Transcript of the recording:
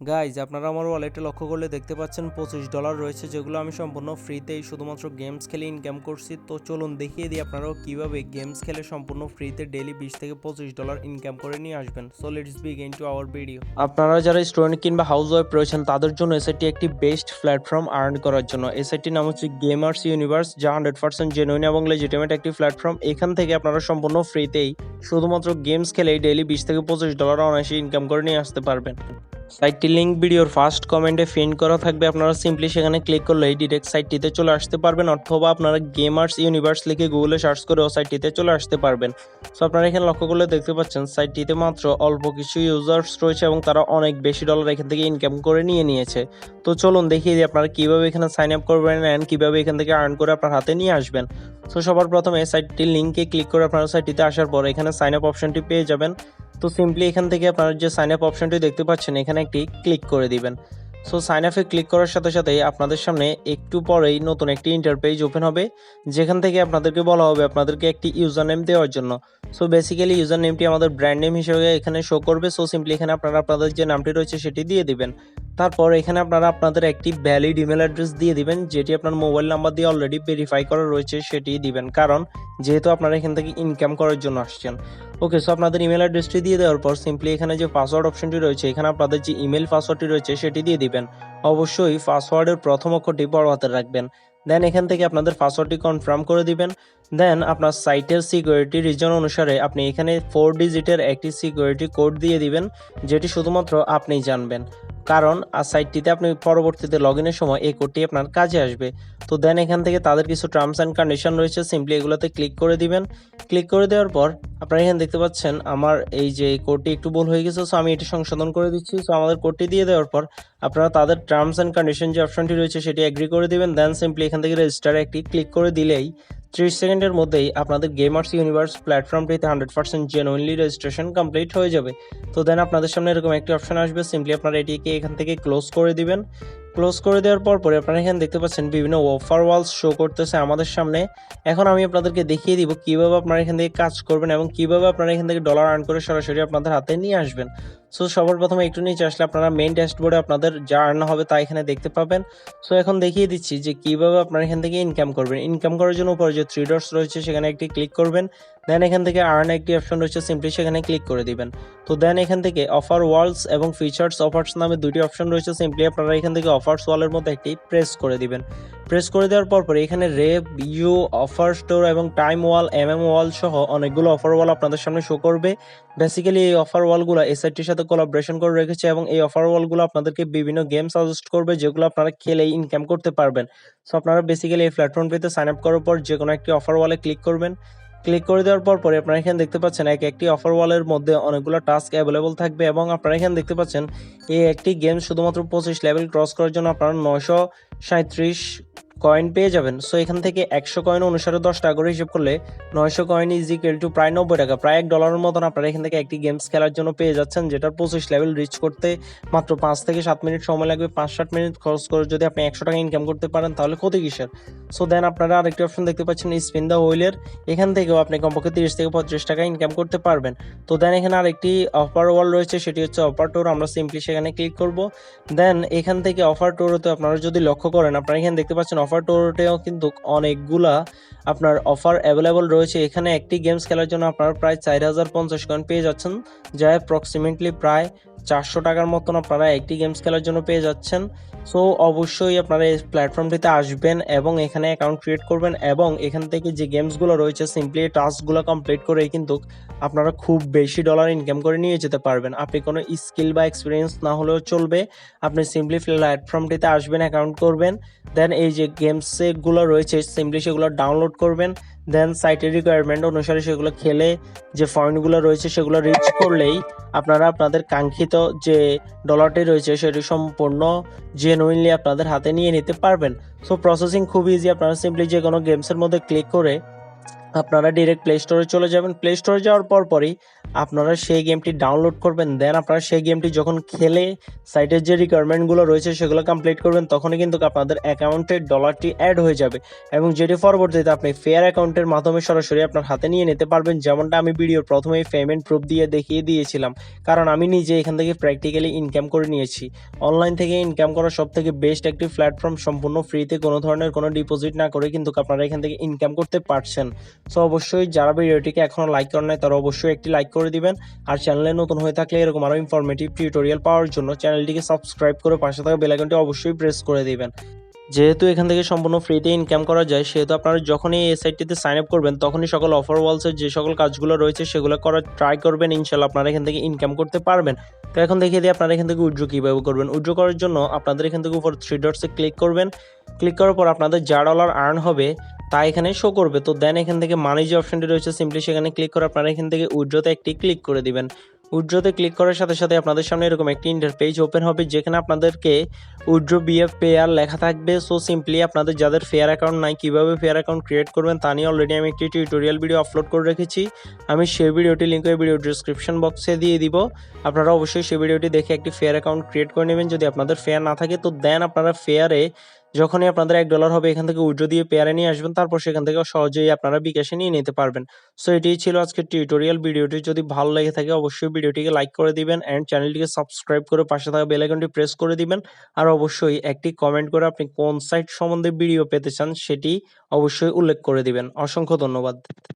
Guys আপনারা আমার ওয়ালেটে লক্ষ্য করলে দেখতে পাচ্ছেন $25 রয়েছে, যেগুলো আমি সম্পূর্ণ ফ্রিতেই শুধুমাত্র গেমস খেলে ইনকাম করছি। তো চলুন দেখিয়ে দিই আপনারাও কিভাবে গেমস খেলে সম্পূর্ণ ফ্রিতে ডেলি $20 থেকে $25 ইনকাম করে নিয়ে আসবেন। So let's begin to our video. আপনারা যারা স্টুডেন্ট কিংবা হাউস ওয়াইফ রয়েছেন তাদের জন্য এসআইটি একটি বেস্ট প্ল্যাটফর্ম আর্ন করার জন্য। এসআইটির নাম হচ্ছে গেমার্স ইউনিভার্স, যা 100% জেনুইন এবং লেজিটিমেট একটি প্ল্যাটফর্ম। এখান থেকে আপনারা সম্পূর্ণ ফ্রিতেই শুধুমাত্র গেমস খেলেই ডেলি $20 থেকে $25 অনায়াসে ইনকাম করে নিয়ে আসতে পারবেন। সাইটটির লিঙ্ক ভিডিওর ফার্স্ট কমেন্টে পিন করা থাকবে, আপনারা সিম্পলি সেখানে ক্লিক করলেই ডিরেক্ট সাইটটিতে চলে আসতে পারবেন, অথবা আপনারা গেমার্স ইউনিভার্স লিখে গুগলে সার্চ করেও সাইটটিতে চলে আসতে পারবেন। সো আপনারা এখানে লক্ষ্য করলে দেখতে পাচ্ছেন সাইটটিতে মাত্র অল্প কিছু ইউজার্স রয়েছে এবং তারা অনেক বেশি ডলার এখান থেকে ইনকাম করে নিয়েছে। তো চলুন দেখিয়ে দিই আপনারা কীভাবে এখানে সাইন আপ করবেন অ্যান্ড কীভাবে এখান থেকে আর্ন করে আপনার হাতে নিয়ে আসবেন। সো সবার প্রথমে সাইটটির লিঙ্কে ক্লিক করে আপনারা সাইটটিতে আসার পর এখানে সাইন আপ অপশনটি পেয়ে যাবেন। তো সিম্পলি এখান থেকে আপনারা যে সাইন আপ অপশনটি দেখতে পাচ্ছেন এখানে একটি ক্লিক করে দিবেন। সো সাইন আপে ক্লিক করার সাথে সাথেই আপনাদের সামনে একটু পরেই নতুন একটি ইন্টারপেজ ওপেন হবে, যেখান থেকে আপনাদেরকে বলা হবে আপনাদেরকে একটি ইউজার নেম দেওয়ার জন্য। সো বেসিক্যালি ইউজার নেমটি আমাদের ব্র্যান্ড নেম হিসেবে এখানে শো করবে। সো সিম্পলি এখানে আপনারা আপনাদের যে নামটি রয়েছে সেটি দিয়ে দিবেন। তারপর এখানে আপনারা আপনাদের একটি ভ্যালিড ইমেল অ্যাড্রেস দিয়ে দিবেন, যেটি আপনার মোবাইল নাম্বার দিয়ে অলরেডি ভেরিফাই করা রয়েছে সেটি দিবেন, কারণ যেহেতু আপনারা এখান থেকে ইনকাম করার জন্য আসছেন। ওকে, সো আপনাদের ইমেল অ্যাড্রেসটি দিয়ে দেওয়ার পর সিম্পলি এখানে যে পাসওয়ার্ড অপশনটি রয়েছে এখানে আপনাদের যে ইমেল পাসওয়ার্ডটি রয়েছে সেটি দিয়ে দিবেন। অবশ্যই পাসওয়ার্ডের প্রথম অক্ষরটি বড় হাতের রাখবেন। দেন এখান থেকে আপনাদের পাসওয়ার্ডটি কনফার্ম করে দিবেন। দেন আপনার সাইটের সিকিউরিটি রিজন অনুসারে আপনি এখানে 4 ডিজিটের একটি সিকিউরিটি কোড দিয়ে দিবেন, যেটি শুধুমাত্র আপনিই জানবেন, কারণ সাইটটিতে আপনি পরবর্তীতে লগ ইনের সময় এই কোডটি আপনার কাজে আসবে। তো দেন এখান থেকে তাদের কিছু টার্মস অ্যান্ড কন্ডিশন রয়েছে, সিম্পলি এগুলোতে ক্লিক করে দিবেন। ক্লিক করে দেওয়ার পর আপনারা এখানে দেখতে পাচ্ছেন আমার এই যে কোডটি একটু ভুল হয়ে গেছে, সো আমি এটি সংশোধন করে দিচ্ছি। সো আমাদের কোডটি দিয়ে দেওয়ার পর আপনারা তাদের টার্মস অ্যান্ড কন্ডিশন যে অপশনটি রয়েছে সেটি এগ্রি করে দিবেন। দেন সিম্পলি এখান থেকে রেজিস্টারে একটি ক্লিক করে দিলেই 30 সেকেন্ডের মধ্যেই আপনাদের গেমার্স ইউনিভার্স প্ল্যাটফর্মটিতে 100% জেনুইনলি রেজিস্ট্রেশন কমপ্লিট হয়ে যাবে। তো দেন আপনাদের সামনে এরকম একটি অপশন আসবে, সিম্পলি আপনারা এটিকে এখান থেকে ক্লোজ করে দিবেন। ক্লোজ করে দেওয়ার পরে আপনারা এখানে দেখতে পাচ্ছেন বিভিন্ন অফার ওয়ালস শো করতেছে আমাদের সামনে। এখন আমি আপনাদেরকে দেখিয়ে দিব কিভাবে আপনারা এখান থেকে কাজ করবেন এবং কিভাবে আপনারা এখান থেকে ডলার আর্ন করে সরাসরি আপনাদের হাতে নিয়ে আসবেন। সো সবার প্রথমে একটু নিচে আসলে আপনারা মেইন ড্যাশবোর্ডে আপনাদের যা আর্ন হবে তা এখানে দেখতে পাবেন। সো এখন দেখিয়ে দিচ্ছি যে কিভাবে আপনারা এখান থেকে ইনকাম করবেন। ইনকাম করার জন্য উপরে যে 3 ডটস রয়েছে সেখানে একটি ক্লিক করবেন। দেন এখান থেকে আর্ন একটি অপশন রয়েছে, সিম্পলি সেখানে ক্লিক করে দিবেন। তো দেন এখান থেকে অফার ওয়ালস এবং ফিচার্স অফার্স নামে দুটি অপশন রয়েছে, সিম্পলি আপনারা এখান থেকে অফার্স ওয়ালের মধ্যে একটি প্রেস করে দিবেন। প্রেস করে দেওয়ার পর এখানে রেপ ইউ অফার স্টোর এবং টাইম ওয়াল এমএম ওয়াল সহ অনেকগুলো অফার ওয়াল আপনাদের সামনে শো করবে। বেসিক্যালি এই অফার ওয়ালগুলো এসআইটির সাথে কোলাবোরেশন করে রেখেছে এবং এই অফার ওয়ালগুলো আপনাদেরকে বিভিন্ন গেম সাজেস্ট করবে, যেগুলো আপনারা খেলেই ইনকাম করতে পারবেন। সো আপনারা বেসিক্যালি এই প্ল্যাটফর্মটিতে সাইন আপ করার পর যে কোনো একটি অফার ওয়ালে ক্লিক করবেন। ক্লিক করে দেওয়ার পরে আপনারা এখানে দেখতে পাচ্ছেন একটি অফার ওয়ালের মধ্যে অনেকগুলো টাস্ক অ্যাভেলেবল থাকবে এবং আপনারা এখানে দেখতে পাচ্ছেন এই একটি গেম শুধুমাত্র 25 লেভেল ক্রস করার জন্য আপনারা 937 কয়েন পেয়ে যাবেন। সো এখান থেকে 100 কয়েন অনুসারে 10 টাকা করে হিসেব করলে 900 কয়েন ইজ ইকুয়াল টু প্রায় 90 টাকা, প্রায় $1 মতন আপনারা এখান থেকে একটি গেমস খেলার জন্য পেয়ে যাচ্ছেন, যেটার 25 লেভেল রিচ করতে মাত্র 5 থেকে 7 মিনিট সময় লাগবে। 5-7 মিনিট খরচ করে যদি আপনি 100 টাকা ইনকাম করতে পারেন তাহলে ক্ষতি কিসের। সো দেন আপনারা আরেকটি অপশন দেখতে পাচ্ছেন স্পিন দ্য হুইলের, এখান থেকেও আপনি কমপক্ষে 30 থেকে 35 টাকা ইনকাম করতে পারবেন। তো দেন এখানে আরেকটি অফার ওয়াল রয়েছে, সেটি হচ্ছে অফার টোর। আমরা সিম্পলি সেখানে ক্লিক করব। দেন এখান থেকে অফার টোরতে আপনারা যদি লক্ষ্য করেন আপনারা এখানে দেখতে পাচ্ছেন অফার টোরটেও কিন্তু অনেকগুলা আপনার অফার অ্যাভেলেবল রয়েছে। এখানে একটি গেমস খেলার জন্য আপনারা প্রায় 4050 কয়েন পেয়ে যাচ্ছেন, যা অ্যাপ্রক্সিমেটলি প্রায় 400 টাকার মতন আপনারা একটি গেমস খেলার জন্য পেয়ে যাচ্ছেন। সো অবশ্যই আপনারা এই প্ল্যাটফর্মটিতে আসবেন এবং এখানে অ্যাকাউন্ট ক্রিয়েট করবেন এবং এখান থেকে যে গেমসগুলো রয়েছে সিম্পলি টাস্কগুলো কমপ্লিট করেই কিন্তু আপনারা খুব বেশি ডলার ইনকাম করে নিয়ে যেতে পারবেন। আপনি কোনো স্কিল বা এক্সপিরিয়েন্স না হলেও চলবে, আপনি সিম্পলি প্ল্যাটফর্মটিতে আসবেন, অ্যাকাউন্ট করবেন, দেন এই যে গেমসগুলো রয়েছে সিম্পলি সেগুলো ডাউনলোড করবেন। দেন সাইটের রিকোয়ারমেন্ট অনুসারে সেগুলো খেলে যে পয়েন্টগুলো রয়েছে সেগুলো রিচ করলেই আপনারা আপনাদের কাঙ্ক্ষিত যে ডলারটি রয়েছে সেটি সম্পূর্ণ জেনুইনলি আপনাদের হাতে নিয়ে নিতে পারবেন। সো প্রসেসিং খুব ইজি, আপনারা সিম্পলি যে কোনো গেমসের মধ্যে ক্লিক করে আপনারা ডিরেক্ট প্লে স্টোরে চলে যাবেন। প্লে স্টোরে যাওয়ার পরই আপনারা সেই গেমটি ডাউনলোড করবেন, দেন আপনারা সেই গেমটি যখন খেলে সাইটের যে রিকোয়ারমেন্টগুলো রয়েছে সেগুলো কমপ্লিট করবেন, তখনই কিন্তু আপনাদের অ্যাকাউন্টে ডলারটি অ্যাড হয়ে যাবে এবং যেটি পরবর্তীতে আপনি ফেয়ার অ্যাকাউন্টের মাধ্যমে সরাসরি আপনার হাতে নিয়ে নিতে পারবেন, যেমনটা আমি ভিডিওর প্রথমেই পেমেন্ট প্রুফ দিয়ে দেখিয়ে দিয়েছিলাম। কারণ আমি নিজে এখান থেকে প্র্যাকটিক্যালি ইনকাম করে নিয়েছি। অনলাইন থেকে ইনকাম করা সব থেকে বেস্ট একটি প্ল্যাটফর্ম, সম্পূর্ণ ফ্রিতে, কোনো ধরনের কোনো ডিপোজিট না করে কিন্তু আপনারা এখান থেকে ইনকাম করতে পারছেন। সো অবশ্যই যারা ভিডিওটিকে এখনও লাইক করেন নাই তারা অবশ্যই একটি লাইক করে দিবেন। আর চ্যানেলে নতুন হয়ে থাকলে এরকম আরও ইনফরমেটিভ টিউটোরিয়াল পাওয়ার জন্য চ্যানেলটিকে সাবস্ক্রাইব করে পাশে থাকা বেল আইকনটি অবশ্যই প্রেস করে দিবেন। যেহেতু এখান থেকে সম্পূর্ণ ফ্রিতে ইনকাম করা যায়, সেহেতু আপনারা যখনই এই সাইটটিতে সাইন আপ করবেন তখনই সকল অফার ওয়ালসের যে সকল কাজগুলো রয়েছে সেগুলো করার ট্রাই করবেন। ইনশাল্লাহ আপনারা এখান থেকে ইনকাম করতে পারবেন। তো এখন দেখিয়ে দিই আপনারা এখান থেকে উইথড্র কীভাবে করবেন। উইথড্র করার জন্য আপনাদের এখান থেকে উপর থ্রি ডটসে ক্লিক করবেন। ক্লিক করার পর আপনাদের যা ডলার আর্ন হবে তা এখানে শো করবে। তো দেন এখান থেকে মানি যে অপশনটি রয়েছে সিম্পলি সেখানে ক্লিক করে আপনারা এখান থেকে উইথড্রতে একটি ক্লিক করে দিবেন। উইথড্রতে ক্লিক করার সাথে সাথে আপনাদের সামনে এরকম একটি ইন্টারপেজ ওপেন হবে, যেখানে আপনাদেরকে উইথড্র বিএফ পেয়ার লেখা থাকবে। সো সিম্পলি আপনাদের যাদের ফেয়ার অ্যাকাউন্ট নাই কীভাবে ফেয়ার অ্যাকাউন্ট ক্রিয়েট করবেন তা নিয়ে অলরেডি আমি একটি টিউটোরিয়াল ভিডিও আপলোড করে রেখেছি। আমি সেই ভিডিওটি লিঙ্ক ভিডিও ডিসক্রিপশন বক্সে দিয়ে দিব। আপনারা অবশ্যই সেই ভিডিওটি দেখে একটি ফেয়ার অ্যাকাউন্ট ক্রিয়েট করে নেবেন। যদি আপনাদের ফেয়ার না থাকে তো দেন আপনারা ফেয়ারে যখনই আপনাদের $1 হবে এখান থেকে উইথড্র দিয়ে পেয়ারে নিয়ে আসবেন, তারপর সেখান থেকে সহজেই আপনারা বিকাশে নিয়ে নিতে পারবেন। সো এটিই ছিল আজকের টিউটোরিয়াল। ভিডিওটি যদি ভালো লেগে থাকে অবশ্যই ভিডিওটিকে লাইক করে দিবেন অ্যান্ড চ্যানেলটিকে সাবস্ক্রাইব করে পাশে থাকা বেল আইকনটি প্রেস করে দিবেন। আর অবশ্যই একটি কমেন্ট করে আপনি কোন সাইট সম্বন্ধে ভিডিও পেতে চান সেটি অবশ্যই উল্লেখ করে দিবেন। অসংখ্য ধন্যবাদ।